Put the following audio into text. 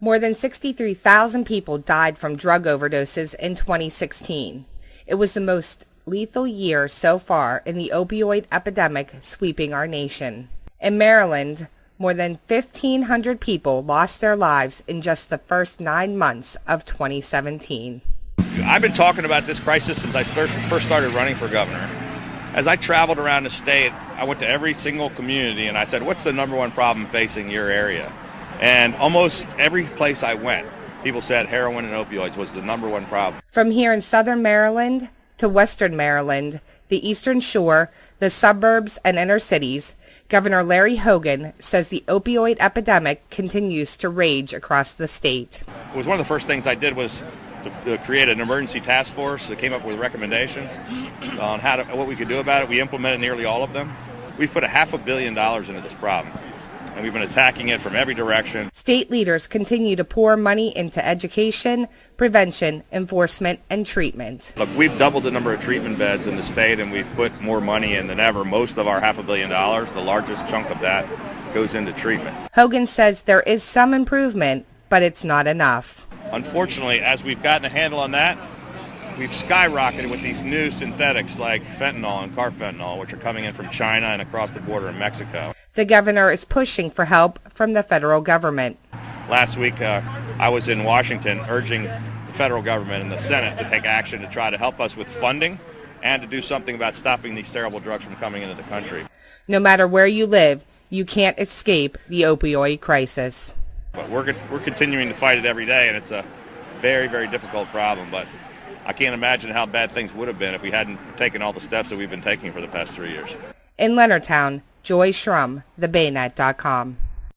More than 63,000 people died from drug overdoses in 2016. It was the most lethal year so far in the opioid epidemic sweeping our nation. In Maryland, more than 1,500 people lost their lives in just the first 9 months of 2017. I've been talking about this crisis since I first started running for governor. As I traveled around the state, I went to every single community and I said, what's the number one problem facing your area? And almost every place I went, people said heroin and opioids was the number one problem. From here in southern Maryland to western Maryland, the Eastern Shore, the suburbs, and inner cities, Governor Larry Hogan says the opioid epidemic continues to rage across the state. It was one of the first things I did was to create an emergency task force that came up with recommendations on what we could do about it. We implemented nearly all of them. We've put $500 million into this problem, and we've been attacking it from every direction. State leaders continue to pour money into education, prevention, enforcement, and treatment. Look, we've doubled the number of treatment beds in the state, and we've put more money in than ever. Most of our $500 million, the largest chunk of that, goes into treatment. Hogan says there is some improvement, but it's not enough. Unfortunately, as we've gotten a handle on that, we've skyrocketed with these new synthetics like fentanyl and carfentanil, which are coming in from China and across the border in Mexico. The governor is pushing for help from the federal government. Last week, I was in Washington urging the federal government and the Senate to take action to try to help us with funding and to do something about stopping these terrible drugs from coming into the country. No matter where you live, you can't escape the opioid crisis. But we're continuing to fight it every day, and it's a very, very difficult problem. But I can't imagine how bad things would have been if we hadn't taken all the steps that we've been taking for the past 3 years. In Leonardtown, Joy Shrum, TheBayNet.com.